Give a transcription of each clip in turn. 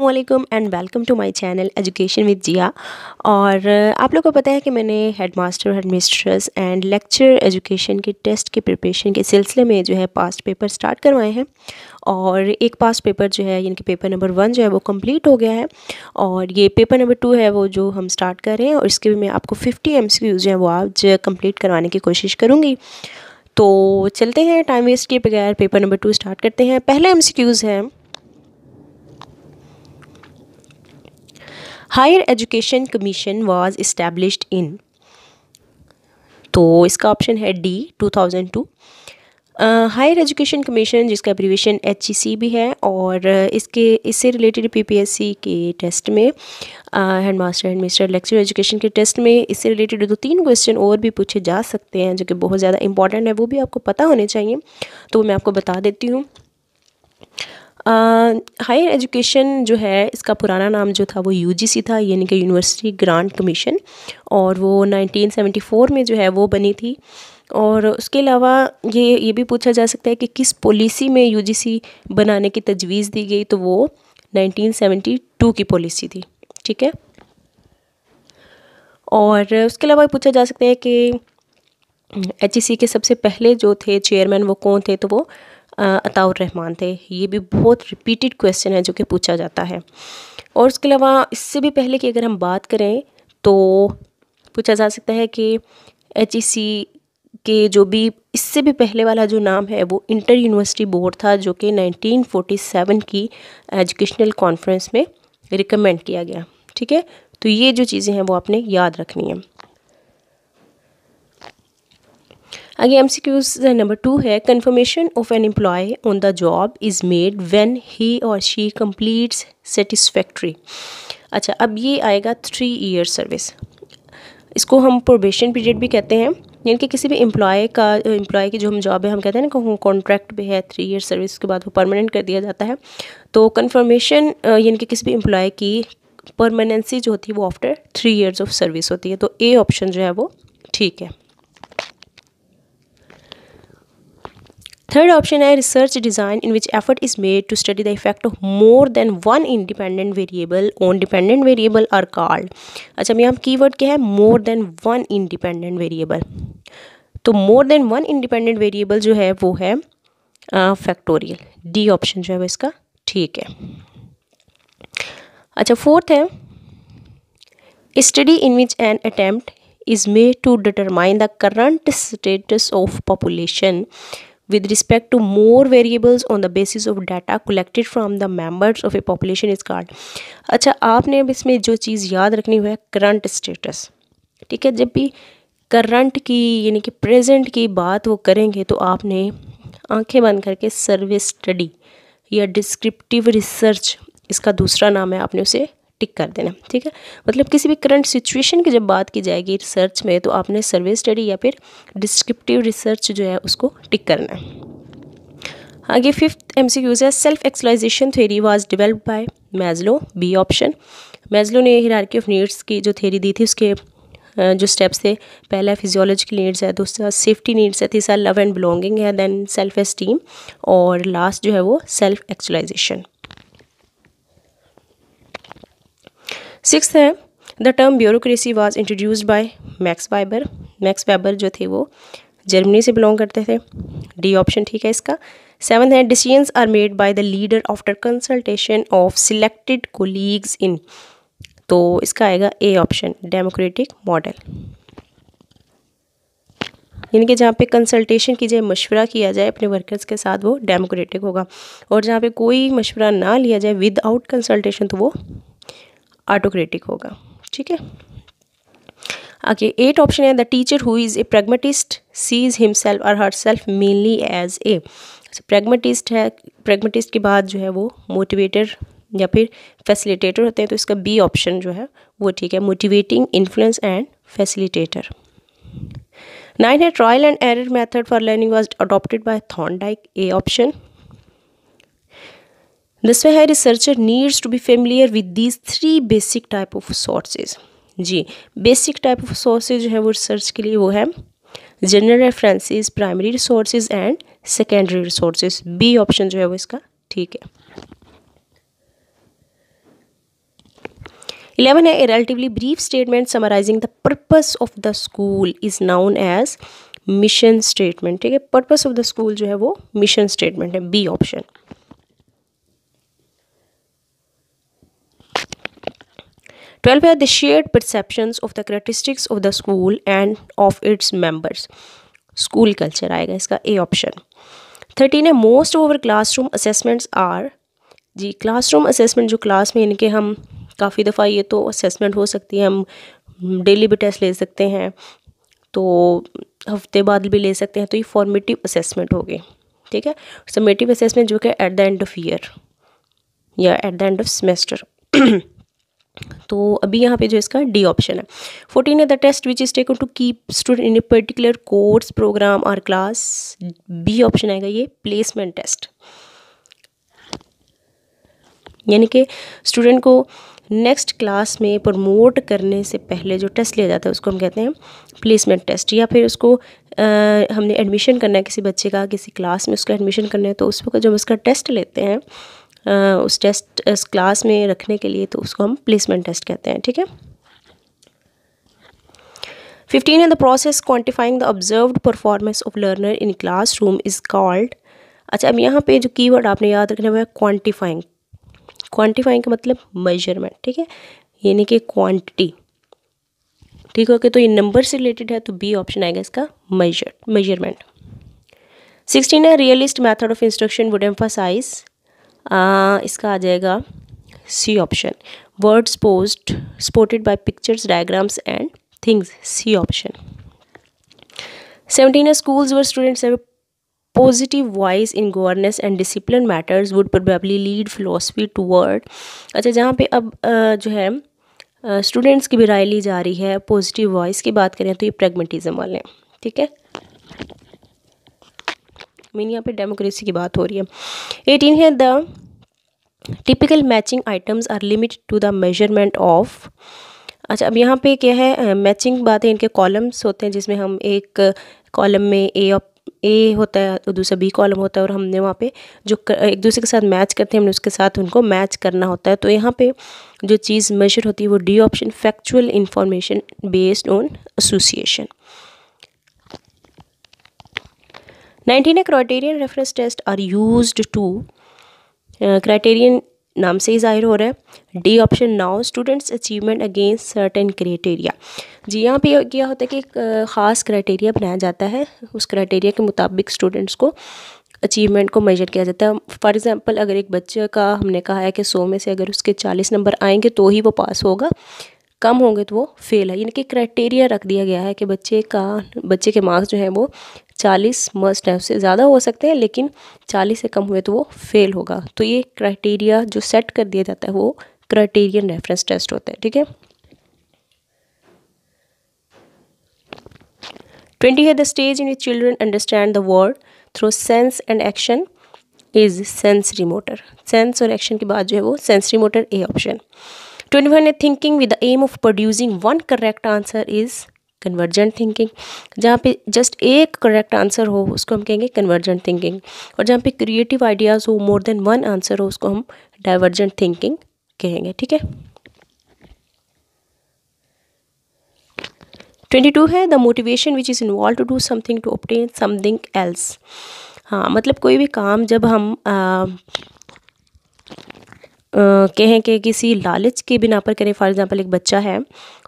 अस्सलामुअलैकुम and welcome to my channel education with Zia. और आप लोगों को पता है कि मैंने headmaster, headmistress and lecture education के टेस्ट के प्रिपरेशन के सिलसिले में जो है पास्ट पेपर स्टार्ट करवाए हैं। और एक पास्ट पेपर जो है यानी कि पेपर नंबर 1 जो है वो कंप्लीट हो गया है और ये पेपर नंबर 2 है वो जो हम स्टार्ट कर रहे हैं। और इसके भी मैं आपको 50 MCQs जो है वो आज कंप्लीट करवाने की कोशिश करूँगी। तो चलते हैं, टाइम वेस्ट किए बगैर पेपर नंबर 2 स्टार्ट करते हैं। पहले MCQs हैं, higher education commission was established in, तो इसका ऑप्शन है डी 2002। हायर एजुकेशन कमीशन जिसका एब्रीविएशन HEC भी है और इससे रिलेटेड PPSC के टेस्ट में हेडमास्टर, हेडमिस्टर, लेक्चर एजुकेशन के टेस्ट में इससे रिलेटेड 2-3 क्वेश्चन और भी पूछे जा सकते हैं जो कि बहुत ज़्यादा इंपॉर्टेंट है, वो भी आपको पता होने चाहिए, तो मैं आपको बता देती हूँ। हायर एजुकेशन जो है इसका पुराना नाम जो था वो UGC था, यानी कि यूनिवर्सिटी ग्रांट कमीशन, और वो 1974 में जो है वो बनी थी। और उसके अलावा ये भी पूछा जा सकता है कि किस पॉलिसी में UGC बनाने की तजवीज़ दी गई, तो वो 1972 की पॉलिसी थी। ठीक है। और उसके अलावा पूछा जा सकता है कि HEC के सबसे पहले जो थे चेयरमैन वो कौन थे, तो वो अताउर रहमान थे। ये भी बहुत रिपीटेड क्वेश्चन है जो कि पूछा जाता है। और उसके अलावा इससे भी पहले की अगर हम बात करें तो पूछा जा सकता है कि HEC के जो भी इससे भी पहले वाला जो नाम है वो इंटर यूनिवर्सिटी बोर्ड था, जो कि 1947 की एजुकेशनल कॉन्फ्रेंस में रिकमेंड किया गया। ठीक है, तो ये जो चीज़ें हैं वो आपने याद रखनी है। आगे MCQs नंबर 2 है, confirmation of an employ on the job is made when he or she completes satisfactory. अच्छा, अब ये आएगा 3 ईयर सर्विस। इसको हम प्रोबेशन पीरियड भी कहते हैं, यानी कि किसी भी एम्प्लॉय की जो हम जॉब है हम कहते हैं ना कि कॉन्ट्रैक्ट पे है 3 ईयर सर्विस के बाद वो परमानेंट कर दिया जाता है। तो कन्फर्मेशन यानी कि किसी भी एम्प्लॉय की परमानेंसी जो होती है वो आफ्टर 3 ईयर्स ऑफ सर्विस होती है। तो ए ऑप्शन जो है वो ठीक है। थर्ड ऑप्शन है, research design in which effort is made to study the effect of more than one independent variable on dependent variable are called. अच्छा, यहाँ कीवर्ड क्या है, more than one independent variable. तो more than one independent variable जो है वो है factorial. D option जो है वो इसका ठीक है। अच्छा, फोर्थ है, study in which an attempt is made to determine the current status of population with respect to more variables on the basis of data collected from the members of a population is called। अच्छा, आपने अब इसमें जो चीज़ याद रखनी है current status. ठीक है, जब भी करंट की यानी कि प्रेजेंट की बात वो करेंगे तो आपने आंखें बंद करके सर्वे स्टडी या डिस्क्रिप्टिव रिसर्च, इसका दूसरा नाम है, आपने उसे टिक कर देना। ठीक है, मतलब किसी भी करंट सिचुएशन की जब बात की जाएगी रिसर्च में तो आपने सर्वे स्टडी या फिर डिस्क्रिप्टिव रिसर्च जो है उसको टिक करना है। आगे फिफ्थ MCQs है, self actualization theory was developed by Maslow. B option. Maslow ने हायरार्की ऑफ नीड्स की जो थ्योरी दी थी उसके जो स्टेप्स थे, पहला फिजियोलॉजिकल नीड्स है, दूसरा सेफ्टी नीड्स है, तीसरा लव एंड बिलोंगिंग है, देन सेल्फ एस्टीम, और लास्ट जो है वो सेल्फ एक्चुअलाइजेशन। सिक्स्थ है, the term bureaucracy was introduced by max weber. Max weber जो थे वो जर्मनी से बिलोंग करते थे। डी ऑप्शन ठीक है इसका। सेवन्थ है, decisions are made by the leader after consultation of selected colleagues in, तो इसका आएगा ए ऑप्शन, डेमोक्रेटिक मॉडल। यानी कि जहाँ पे कंसल्टेशन की जाए, मशवरा किया जाए अपने वर्कर्स के साथ, वो डेमोक्रेटिक होगा, और जहाँ पे कोई मशवरा ना लिया जाए विदाउट कंसल्टेशन तो वो ऑटोक्रेटिक होगा। ठीक है, आगे 8 ऑप्शन है, the teacher who is a pragmatist sees himself और herself mainly as a. Pragmatist है, प्रैग्मेटिस्ट के बाद जो है वो मोटिवेटर या फिर फैसिलिटेटर होते हैं, तो इसका बी ऑप्शन जो है वो ठीक है, मोटिवेटिंग, इन्फ्लुएंस एंड फैसिलिटेटर। 9 है, trial and error method for learning was adopted by Thorndike. A option. 10वां है, researcher needs to be familiar with these 3 basic type of sources. जी, बेसिक टाइप ऑफ सोर्सेज जो है वो research के लिए वो है general references, primary resources and secondary resources. B option जो है वो इसका ठीक है। 11 है, a relatively brief statement summarising the purpose of the school is known as mission statement. ठीक है, पर्पस ऑफ द स्कूल जो है वो मिशन स्टेटमेंट है, बी ऑप्शन। 12 है, the shared perceptions of the characteristics of the school and of its members, school culture आएगा इसका, A option. 13 है, most of our classroom assessments are, जी classroom assessment जो क्लास में इनके हम काफ़ी दफ़ा ये तो असेसमेंट हो सकती है, हम डेली भी टेस्ट ले सकते हैं, तो हफ्ते बाद भी ले सकते हैं, तो ये फॉर्मेटिव असेसमेंट हो गई। ठीक है, समेटिव असेसमेंट जो कि at the end of year या at the end of semester. तो अभी यहाँ पे जो इसका डी ऑप्शन है। 14 है, the test which is taken to keep student in a particular course program or class, B option आएगा ये, प्लेसमेंट टेस्ट। यानी कि स्टूडेंट को नेक्स्ट क्लास में प्रमोट करने से पहले जो टेस्ट लिया जाता है उसको हम कहते हैं प्लेसमेंट टेस्ट। या फिर उसको हमने एडमिशन करना है किसी बच्चे का, किसी क्लास में उसका एडमिशन करना है, तो उस वक्त जब उसका टेस्ट लेते हैं उस टेस्ट इस क्लास में रखने के लिए, तो उसको हम प्लेसमेंट टेस्ट कहते हैं। ठीक है। 15 है, the process quantifying the observed performance of learner in classroom is called. अच्छा, अब यहाँ पे जो कीवर्ड आपने याद रखना है क्वान्टिफाइंग। क्वान्टिफाइंग का मतलब मेजरमेंट। ठीक है, यानी कि क्वांटिटी। ठीक है, तो ये नंबर से रिलेटेड है, तो बी ऑप्शन आएगा इसका, मेजरमेंट। 16 है, realist method of instruction would emphasize, इसका आ जाएगा C option, words post supported by pictures, diagrams and things, C option. 17 है, schools where students have a positive voice in governance and discipline matters would probably lead philosophy toward। अच्छा, जहाँ पे अब जो है स्टूडेंट्स की भी राय ली जा रही है, पॉजिटिव वॉइस की बात करें तो ये प्रैग्मेटिज्म वाले हैं। ठीक है, मीन यहाँ पे डेमोक्रेसी की बात हो रही है। 18 है, the typical matching items are limited to the measurement of. अच्छा, अब यहाँ पे क्या है, मैचिंग बात है, इनके कॉलम्स होते हैं जिसमें हम एक कॉलम में ए होता है और दूसरा बी कॉलम होता है, और हमने वहाँ पे जो एक दूसरे के साथ मैच करते हैं, हमने उसके साथ उनको मैच करना होता है। तो यहाँ पे जो चीज़ मेजर होती है वो D option, factual information based on association. 19 है, criterion reference test are used to, criterion नाम से ही जाहिर हो रहा है, D option, now students achievement against certain criteria. जी, यहाँ पे क्या होता है कि एक ख़ास क्राइटेरिया बनाया जाता है, उस क्राइटेरिया के मुताबिक स्टूडेंट्स को अचीवमेंट को मेजर किया जाता है। फॉर एग्जांपल, अगर एक बच्चे का हमने कहा है कि 100 में से अगर उसके 40 नंबर आएंगे तो ही वो पास होगा, कम होंगे तो वो फेल है। यानी कि क्राइटेरिया रख दिया गया है कि बच्चे के मार्क्स जो है वो 40 मस्ट है, उससे ज़्यादा हो सकते हैं लेकिन 40 से कम हुए तो वो फेल होगा। तो ये क्राइटेरिया जो सेट कर दिया जाता है वो क्राइटेरियन रेफरेंस टेस्ट होता है। ठीक है। 20 है, the stage in which children understand the world through sense and action is sensory motor. Sense और एक्शन के बाद जो है वो सेंसरी मोटर, ए ऑप्शन। 21 है, thinking with the aim of producing one correct answer is convergent thinking. जहाँ पे just एक करेक्ट आंसर हो उसको हम कहेंगे कन्वर्जेंट थिंकिंग, और जहाँ पे क्रिएटिव आइडियाज़ हो, मोर देन वन आंसर हो, उसको हम डाइवर्जेंट थिंकिंग कहेंगे। ठीक है। 22 है, the motivation which is involve to do something to obtain something else. हाँ, मतलब कोई भी काम जब हम कहें कि किसी लालच के बिना पर करें, फॉर एग्जांपल एक बच्चा है,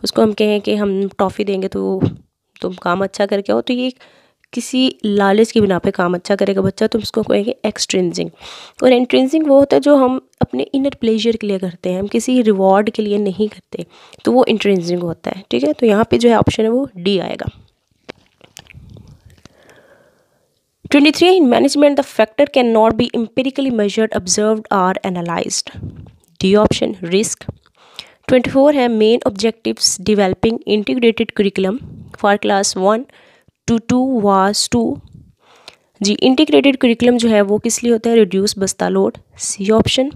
उसको हम कहें कि हम टॉफ़ी देंगे तो तुम काम अच्छा करके आओ, तो ये किसी लालच की बिना पे काम अच्छा करेगा बच्चा, तो उसको कहेंगे एक्सट्रिंसिक। और इंट्रिंसिक वो होता है जो हम अपने इनर प्लेजर के लिए करते हैं, हम किसी रिवॉर्ड के लिए नहीं करते, तो वो इंट्रिंसिक होता है। ठीक है, तो यहाँ पे जो है ऑप्शन है वो डी आएगा। 23 in management the factor cannot be empirically measured, observed or analyzed, D option, risk। 24 है, main objectives developing integrated curriculum for class 1 to 2 was to, जी इंटीग्रेटेड करिकुलम जो है वो किस लिए होता है, रिड्यूस बस्ता लोड, सी ऑप्शन।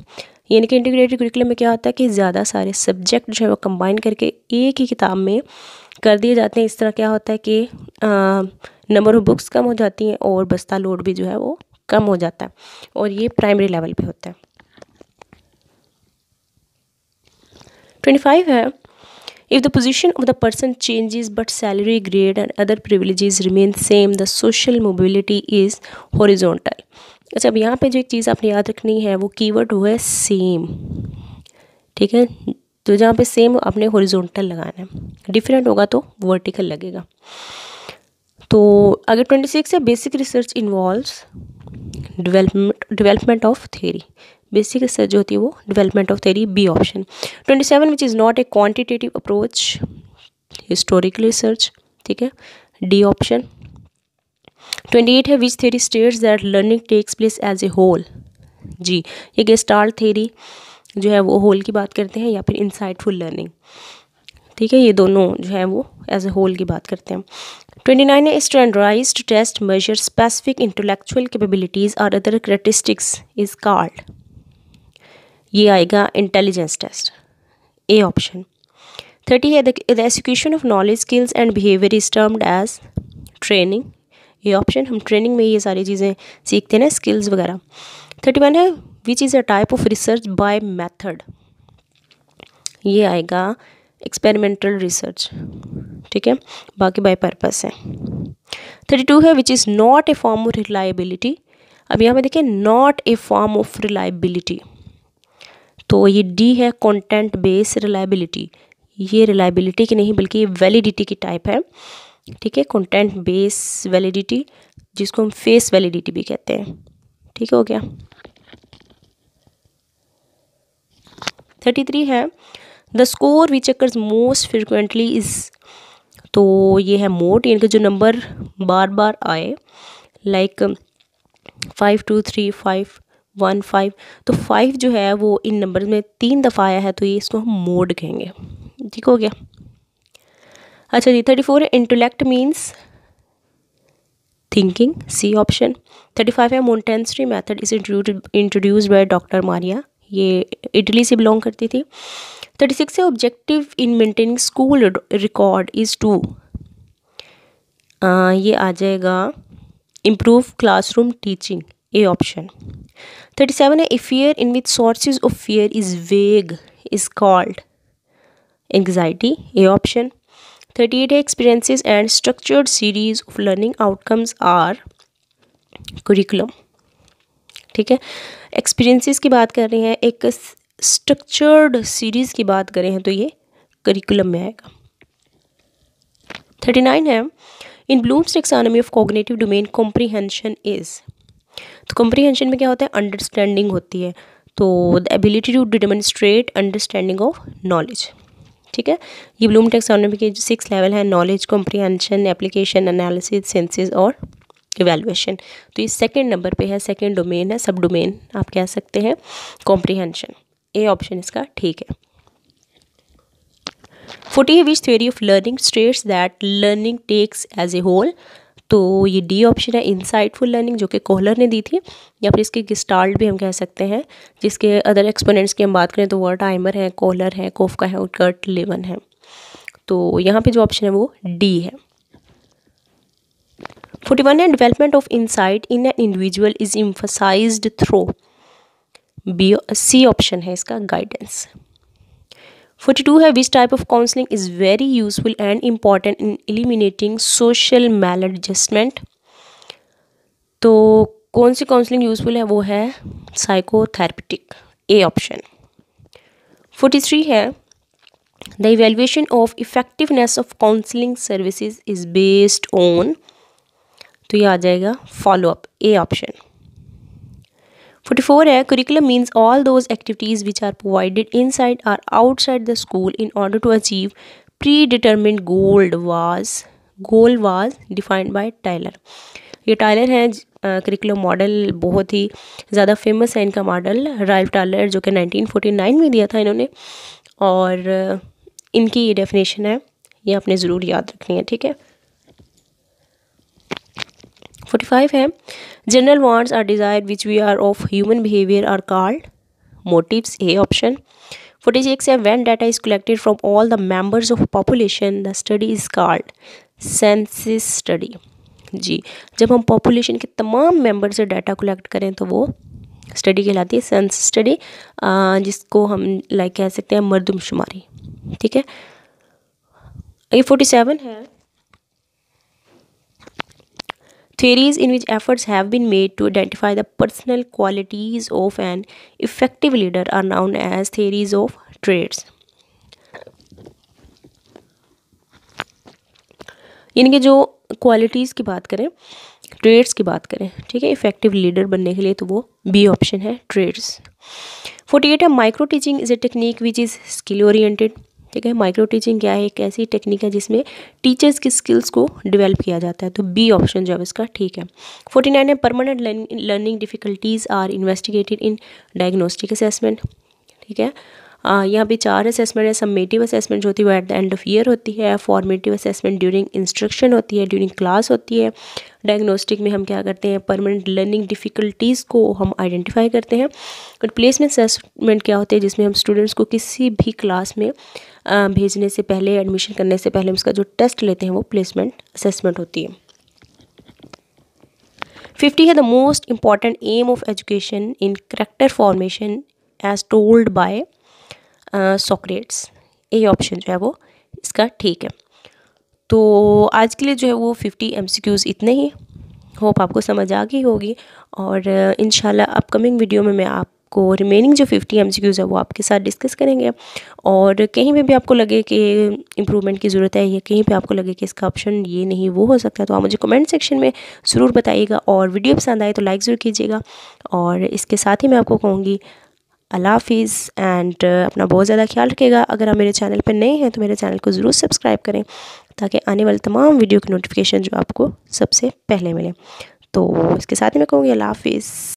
यानी कि इंटीग्रेटेड करिकुलम में क्या होता है कि ज़्यादा सारे सब्जेक्ट जो है वो कंबाइन करके एक ही किताब में कर दिए जाते हैं। इस तरह क्या होता है कि नंबर ऑफ बुक्स कम हो जाती हैं और बस्ता लोड भी जो है वो कम हो जाता है, और ये प्राइमरी लेवल पे होता है। 25 है, if the position of the person changes but salary, grade and other privileges remain same, the social mobility is horizontal. अच्छा, अब यहाँ पे जो एक चीज़ आपने याद रखनी है वो कीवर्ड हुआ है सेम, ठीक है। तो जहाँ पे सेम आपने हॉरिजॉन्टल लगाना है, डिफरेंट होगा तो वर्टिकल लगेगा। तो अगर 26 है, basic research involves development of theory, basic research जो होती है वो development of theory, B option. 27 which is not a quantitative approach, historical research, ठीक है, डी ऑप्शन। 28 है, which theory states that learning takes place as a whole, जी, ये Gestalt theory जो है वो होल की बात करते हैं, या फिर इंसाइटफुल लर्निंग, ठीक है, ये दोनों जो है वो एज ए होल की बात करते हैं। 29 है, standardized test measure specific intellectual capabilities और अदर कैरेक्टरिस्टिक्स इज कॉल्ड, ये आएगा इंटेलिजेंस टेस्ट, ए ऑप्शन। 30 है, the education of knowledge, skills and behaviour is termed as training, ये ऑप्शन। हम ट्रेनिंग में ये सारी चीज़ें सीखते हैं ना, स्किल्स वगैरह। 31 है, which is a type of research by method, ये आएगा एक्सपेरिमेंटल रिसर्च, ठीक है, बाकी बाय पर्पस है। 32 है, विच is not A form of reliability, अब यहाँ पे देखिए not a form of reliability, तो ये डी है, कंटेंट बेस्ड रिलायबिलिटी, ये रिलायबिलिटी की नहीं बल्कि ये वैलिडिटी की टाइप है, ठीक है, कंटेंट बेस्ड वैलिडिटी, जिसको हम फेस वैलिडिटी भी कहते हैं, ठीक हो गया। 33 है, the score which occurs most frequently is, तो ये है मोड, यानी कि जो नंबर बार बार आए, लाइक 5 2 3 5 1 5, तो 5 जो है वो इन नंबर में 3 दफ़ा आया है, तो ये इसको हम मोड कहेंगे, ठीक हो गया। अच्छा जी, 34 है, intellect means thinking, C option. 35 है, Montessori method is introduced by doctor Maria, ये इटली से बिलोंग करती थी। 36 है, objective in maintaining school record is to, ये आ जाएगा improve classroom teaching, A option. 37 है, a fear in which sources of fear is vague is called anxiety, A option. 38 है, experiences and structured series of learning outcomes are curriculum, ठीक है, experiences की बात कर रहे हैं, एक स्ट्रक्चर्ड सीरीज़ की बात करें हैं तो ये करिकुलम में आएगा। 39 है, in Bloom's taxonomy of cognitive domain comprehension is, तो कॉम्प्रीहेंशन में क्या होता है, अंडरस्टैंडिंग होती है, तो the ability to demonstrate understanding of knowledge, ठीक है। ये ब्लूम टेक्सोनॉमी के 6 लेवल हैं, knowledge, comprehension, application, analysis, synthesis और इवैल्यूएशन, तो ये सेकंड नंबर पे है, सेकंड डोमेन है, सब डोमेन आप कह सकते हैं कॉम्प्रीहेंशन, ए ऑप्शन इसका ठीक है। 40 है, which theory of learning states that learning takes as a whole, तो ये डी ऑप्शन है, इनसाइटफुल लर्निंग, जो कि कोहलर ने दी थी, या फिर इसके गेस्टाल्ट भी हम कह सकते हैं, जिसके अदर एक्सपोनेंट्स की हम बात करें तो वर्टहाइमर है, कोहलर है, कोफका है और कर्ट लेवन है, तो यहाँ पे जो ऑप्शन है वो डी है। 41 है, development of insight in an individual is emphasised through, B C option है इसका, गाइडेंस। 42 है, which type of counselling is very useful and important in eliminating social maladjustment, तो कौन सी काउंसलिंग यूजफुल है वो है साइकोथेरेपिटिक, ए ऑप्शन। 43 है, the evaluation of effectiveness of counselling services is based on, तो ये आ जाएगा फॉलोअप, ए ऑप्शन। 44 है, curriculum means all those activities which are provided inside or outside the school in order to achieve predetermined goal was defined by Tyler, ये Tyler हैं, curriculum model बहुत ही ज़्यादा famous है इनका मॉडल, राल्फ टाइलर, जो कि 1949 में दिया था इन्होंने, और इनकी ये डेफिनेशन है, ये आपने ज़रूर याद रखनी है, ठीक है। 45 है, general wants are desire which we are of human behaviour are called motives, A option. 46 है, when data is collected from all the members of population the study is called census study, जी, जब हम population के तमाम member से data collect करें तो वो स्टडी कहलाती है, सेंस स्टडी, जिसको हम लाइक कह सकते हैं मर्दमशुमारी। ठीक है, ये 47 है, theories in which efforts have been made to identify the personal qualities of an effective leader are known as theories of traits। इनके जो क्वालिटीज़ की बात करें, ट्रेड्स की बात करें, ठीक है, इफेक्टिव लीडर बनने के लिए, तो वो बी ऑप्शन है, ट्रेड्स। 48 है, micro teaching is a technique which is skill oriented. ठीक है, माइक्रो टीचिंग क्या है, एक ऐसी टेक्निक है जिसमें टीचर्स की स्किल्स को डेवलप किया जाता है, तो बी ऑप्शन जो है इसका ठीक है। 49 है, permanent learning difficulties are investigated in diagnostic assessment. ठीक है, यहाँ पे 4 असेसमेंट है। सम्मेटिव असेसमेंट जो होती है वो eight the end of year होती है। फॉर्मेटिव असेसमेंट ड्यूरिंग इंस्ट्रक्शन होती है, ड्यूरिंग क्लास होती है। डायग्नोस्टिक में हम क्या करते हैं, परमानेंट लर्निंग डिफ़िकल्टीज़ को हम आइडेंटिफाई करते हैं। और प्लेसमेंट असेसमेंट क्या होती है, जिसमें हम स्टूडेंट्स को किसी भी क्लास में भेजने से पहले, एडमिशन करने से पहले उसका जो टेस्ट लेते हैं वो प्लेसमेंट असेसमेंट होती है। 50 है, the most important aim of education in character formation as told by Socrates. A option जो है वो इसका ठीक है। तो आज के लिए जो है वो 50 MCQs इतने ही। होप आपको समझ आ गई होगी, और इंशाल्लाह अपकमिंग वीडियो में मैं आपको रिमेनिंग जो 50 MCQs है वो आपके साथ डिस्कस करेंगे। और कहीं पे भी आपको लगे कि इम्प्रूवमेंट की ज़रूरत है, या कहीं पे आपको लगे कि इसका ऑप्शन ये नहीं वो हो सकता है, तो आप मुझे कमेंट सेक्शन में ज़रूर बताइएगा। और वीडियो पसंद आए तो लाइक ज़रूर कीजिएगा। और इसके साथ ही मैं आपको कहूँगी अल्लाह हाफिज़, एंड अपना बहुत ज़्यादा ख्याल रखिएगा। अगर आप मेरे चैनल पर नए हैं तो मेरे चैनल को ज़रूर सब्सक्राइब करें, ताकि आने वाले तमाम वीडियो की नोटिफिकेशन जो आपको सबसे पहले मिले। तो इसके साथ ही मैं कहूँगी अल्लाह हाफिज़।